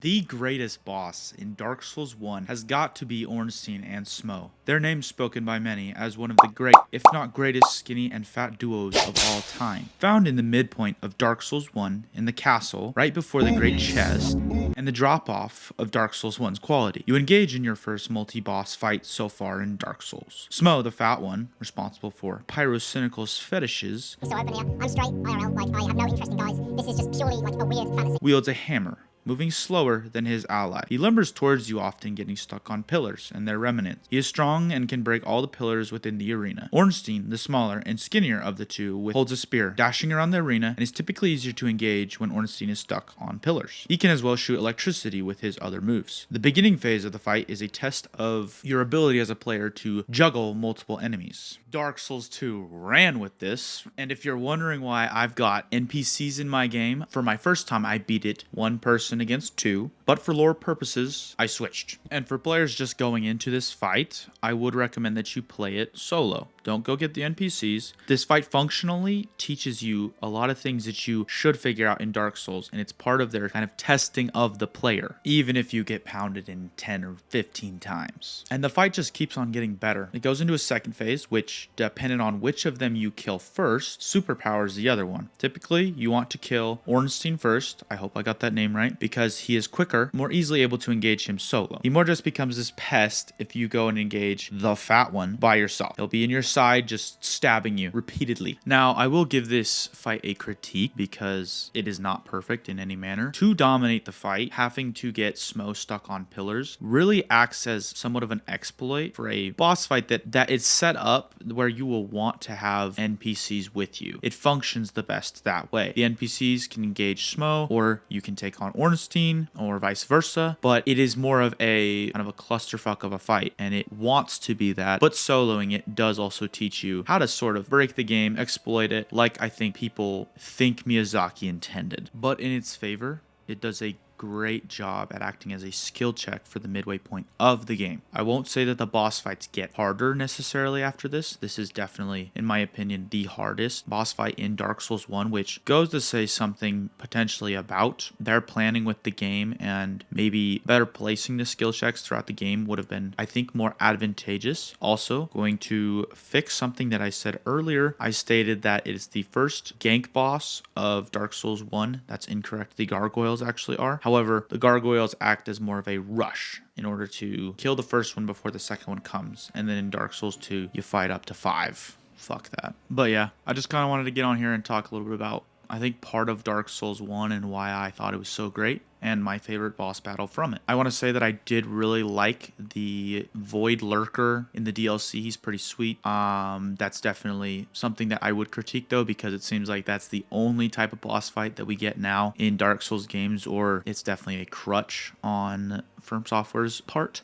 The greatest boss in Dark Souls 1 has got to be Ornstein and Smough. Their names spoken by many as one of the great, if not greatest, skinny and fat duos of all time. Found in the midpoint of Dark Souls 1 in the castle, right before the Great Chest, and the drop-off of Dark Souls 1's quality. You engage in your first multi-boss fight so far in Dark Souls. Smough, the fat one, responsible for Pyrocynical's fetishes, So open here. I'm straight, IRL, I have no interest in guys. This is just purely like a weird fantasy. wields a hammer, moving slower than his ally. He lumbers towards you, often getting stuck on pillars and their remnants. He is strong and can break all the pillars within the arena. Ornstein, the smaller and skinnier of the two, holds a spear, dashing around the arena, and is typically easier to engage when Ornstein is stuck on pillars. He can as well shoot electricity with his other moves. The beginning phase of the fight is a test of your ability as a player to juggle multiple enemies. Dark Souls 2 ran with this, and if you're wondering why I've got NPCs in my game, for my first time I beat it one person against two, but for lore purposes, I switched. And for players just going into this fight, I would recommend that you play it solo. Don't go get the NPCs. This fight functionally teaches you a lot of things that you should figure out in Dark Souls, and it's part of their kind of testing of the player, even if you get pounded in 10 or 15 times. And the fight just keeps on getting better. It goes into a second phase, which, depending on which of them you kill first, superpowers the other one. Typically, you want to kill Ornstein first. I hope I got that name right, because he is quicker, more easily able to engage him solo. He more just becomes this pest if you go and engage the fat one by yourself. He'll be in your side, just stabbing you repeatedly. Now, I will give this fight a critique because it is not perfect in any manner. To dominate the fight, having to get Smough stuck on pillars really acts as somewhat of an exploit for a boss fight that is set up where you will want to have NPCs with you. It functions the best that way. The NPCs can engage Smough, or you can take on Ornstein, or vice versa, but it is more of a kind of a clusterfuck of a fight, and it wants to be that, but soloing it does also teach you how to sort of break the game, exploit it, like I think people think Miyazaki intended. But in its favor, it does a great job at acting as a skill check for the midway point of the game. I won't say that the boss fights get harder necessarily after this. This is definitely, in my opinion, the hardest boss fight in Dark Souls 1, which goes to say something potentially about their planning with the game, and maybe better placing the skill checks throughout the game would have been, I think, more advantageous. Also, going to fix something that I said earlier. I stated that it is the first gank boss of Dark Souls 1. That's incorrect. The gargoyles actually are. However, the gargoyles act as more of a rush in order to kill the first one before the second one comes. And then in Dark Souls 2, you fight up to 5. Fuck that. But yeah, I just kind of wanted to get on here and talk a little bit about, I think, part of Dark Souls 1 and why I thought it was so great, and my favorite boss battle from it. I want to say that I did really like the Void Lurker in the DLC. He's pretty sweet. That's definitely something that I would critique though, because it seems like that's the only type of boss fight that we get now in Dark Souls games, or it's definitely a crutch on From Software's part.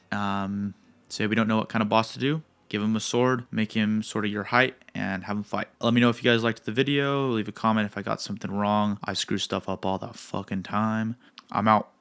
Say we don't know what kind of boss to do, give him a sword, make him sort of your height, and have him fight. Let me know if you guys liked the video. Leave a comment if I got something wrong. I screw stuff up all the fucking time. I'm out.